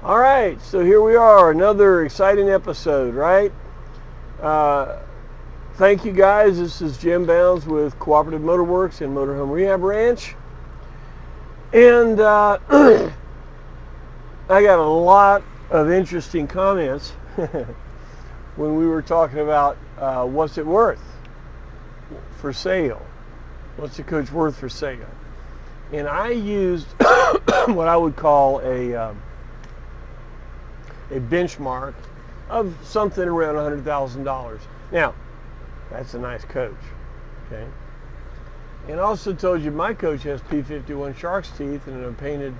All right, so here we are, another exciting episode, right? Thank you guys. This is Jim Bounds with Cooperative Motorworks and Motorhome Rehab Ranch. And I got a lot of interesting comments when we were talking about what's it worth for sale. What's the coach worth for sale? And I used what I would call a benchmark of something around $100,000. Now, that's a nice coach, okay? And I also told you my coach has P51 shark's teeth and a painted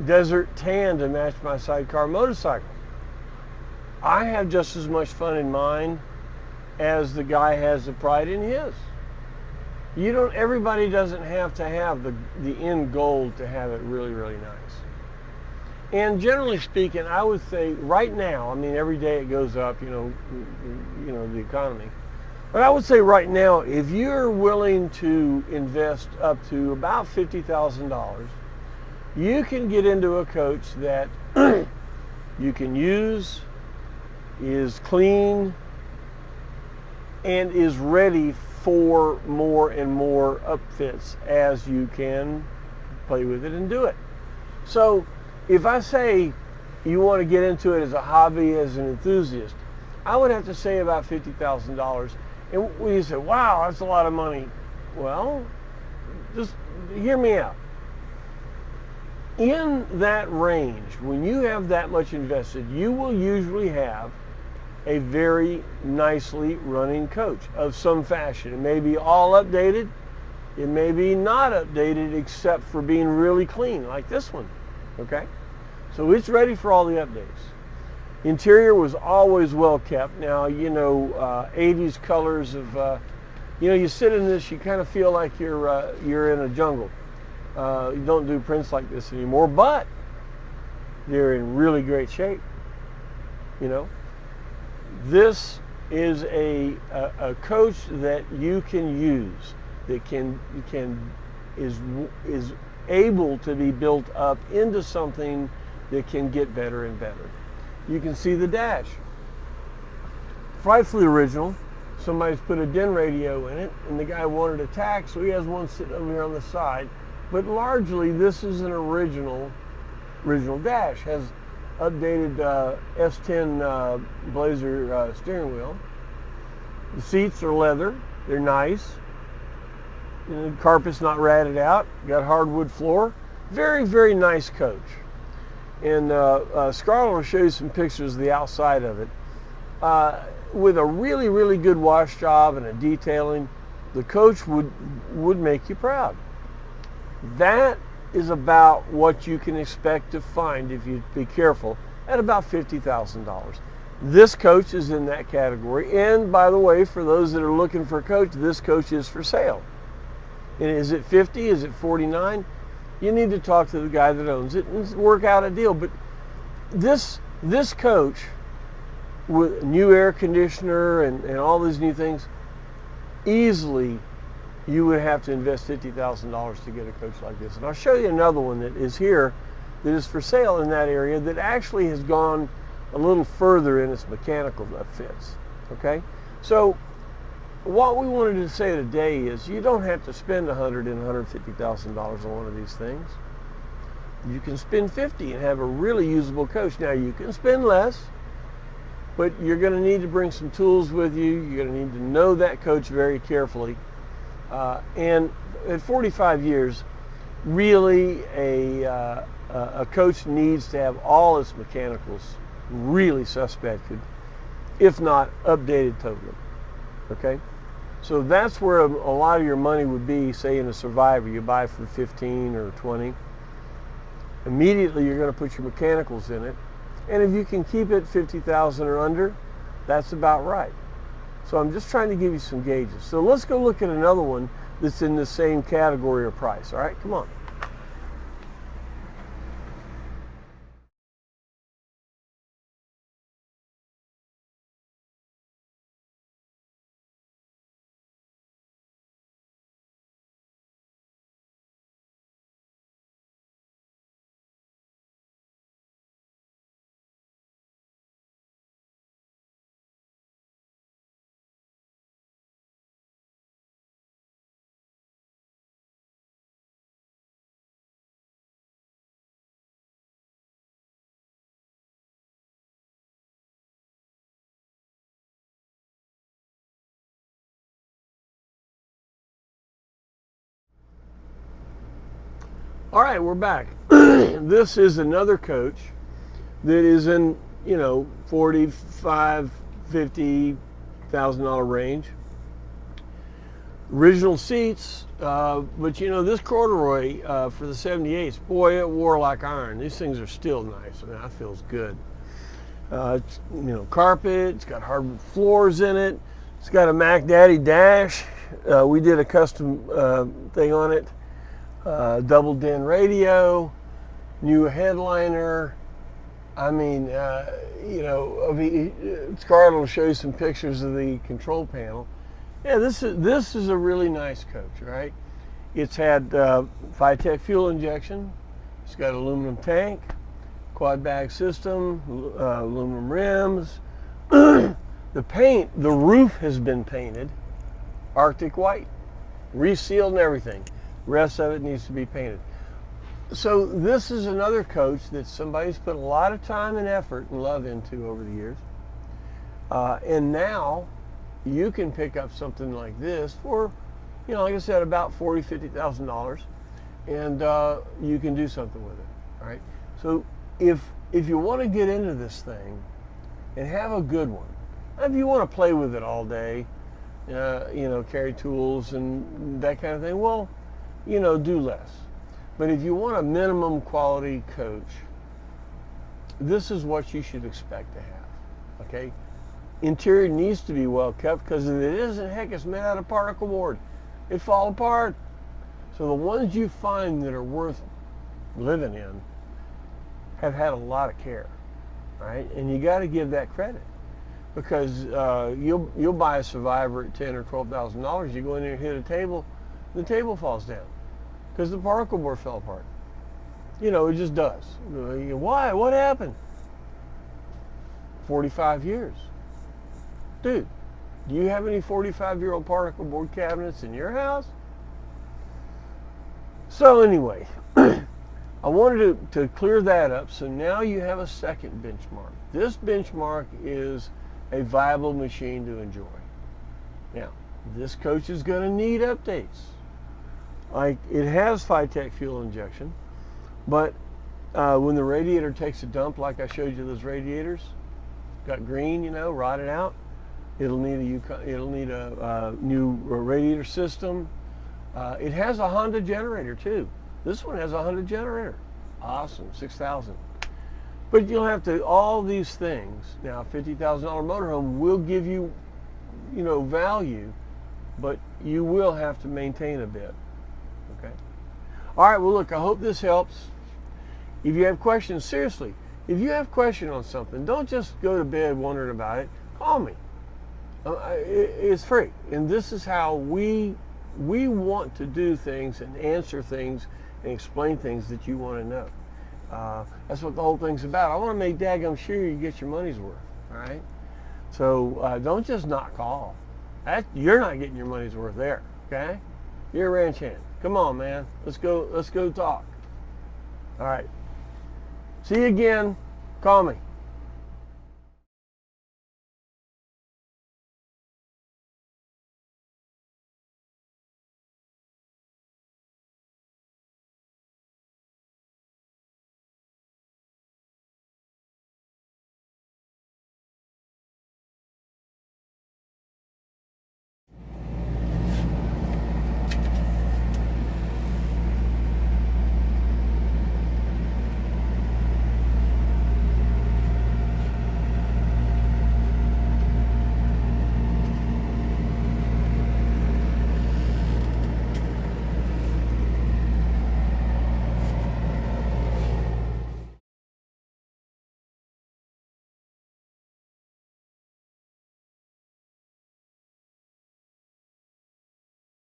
desert tan to match my sidecar motorcycle. I have just as much fun in mine as the guy has the pride in his. Everybody doesn't have to have the end goal to have it really, really nice. And generally speaking, I would say right now, I mean, every day it goes up, you know, the economy. But I would say right now, if you're willing to invest up to about $50,000, you can get into a coach that you can use, is clean, and is ready for more and more upfits as you can play with it and do it. So if I say you want to get into it as a hobby, as an enthusiast, I would have to say about $50,000. And when you say, wow, that's a lot of money, well, just hear me out. In that range, when you have that much invested, you will usually have a very nicely running coach of some fashion. It may be all updated. It may be not updated except for being really clean, like this one, okay? So it's ready for all the updates. Interior was always well kept. Now, 80s colors of, you sit in this, you kind of feel like you're in a jungle. You don't do prints like this anymore, but they're in really great shape, This is a coach that you can use, that is able to be built up into something that can get better and better. You can see the dash. Frightfully original. Somebody's put a DIN radio in it, and the guy wanted a tack, so he has one sitting over here on the side. But largely, this is an original dash. Has updated S10 Blazer steering wheel. The seats are leather. They're nice. The carpet's not ratted out. Got hardwood floor. Very, very nice coach. And Scarlett will show you some pictures of the outside of it. With a really, really good wash job and a detailing, the coach would make you proud. That is about what you can expect to find if you be careful at about $50,000. This coach is in that category. And by the way, for those that are looking for a coach, this coach is for sale. And is it 50? Is it 49? You need to talk to the guy that owns it and work out a deal. But this coach with new air conditioner and all these new things, easily you would have to invest $50,000 to get a coach like this. And I'll show you another one that is here that is for sale in that area that actually has gone a little further in its mechanical fits. Okay? So what we wanted to say today is you don't have to spend $100,000 and $150,000 on one of these things. You can spend $50,000 and have a really usable coach. Now you can spend less, but you're going to need to bring some tools with you. You're going to need to know that coach very carefully. And at 45 years, really a coach needs to have all its mechanicals really suspected, if not updated totally. Okay? So that's where a lot of your money would be, say in a Survivor. You buy for 15 or 20. Immediately you're going to put your mechanicals in it. And if you can keep it 50,000 or under, that's about right. So I'm just trying to give you some gauges. So let's go look at another one that's in the same category or price. All right, come on. All right, we're back. This is another coach that is in, you know, $45,000, $50,000 range. Original seats, but you know, this corduroy for the 78s, boy, it wore like iron. These things are still nice. I mean, that feels good. It's, you know, carpet. It's got hardwood floors in it. It's got a Mac Daddy dash. We did a custom thing on it. Double din radio, new headliner. I mean, you know, Scarlett will show you some pictures of the control panel. Yeah, this is a really nice coach, right? It's had Vitec fuel injection. It's got aluminum tank, quad bag system, aluminum rims. The paint, the roof has been painted Arctic white, resealed and everything. The rest of it needs to be painted. So this is another coach that somebody's put a lot of time and effort and love into over the years. And now you can pick up something like this for, you know, like I said, about $40,000, $50,000, and you can do something with it. All right. So if you want to get into this thing and have a good one, if you want to play with it all day, you know, carry tools and that kind of thing, well, you know, do less. But if you want a minimum quality coach, this is what you should expect to have. Okay. Interior needs to be well kept, because if it isn't, heck, it's made out of particle board. It fall apart. So the ones you find that are worth living in have had a lot of care, right? And you got to give that credit, because you'll buy a Survivor at $10,000 or $12,000. You go in there and hit a table, the table falls down because the particle board fell apart. You know, it just does. Why? What happened? 45 years. Dude, do you have any 45-year-old particle board cabinets in your house? So anyway, I wanted to clear that up, so now you have a second benchmark. This benchmark is a viable machine to enjoy. Now, this coach is going to need updates. Like, it has Vitec fuel injection, but when the radiator takes a dump, like I showed you those radiators, got green, you know, rotted out, it'll need a new radiator system. It has a Honda generator too. This one has a Honda generator. Awesome, 6,000. But you'll have to, all these things. Now, $50,000 motorhome will give you, you know, value, but you will have to maintain a bit. Okay. All right. Well, look, I hope this helps. If you have questions, seriously, if you have questions on something, don't just go to bed wondering about it. Call me. It's free, and this is how we want to do things and answer things and explain things that you want to know. That's what the whole thing's about. I want to make daggum sure you get your money's worth. All right. So don't just not call. You're not getting your money's worth there. Okay. You're a ranch hand. Come on, man. Let's go talk. All right. See you again. Call me.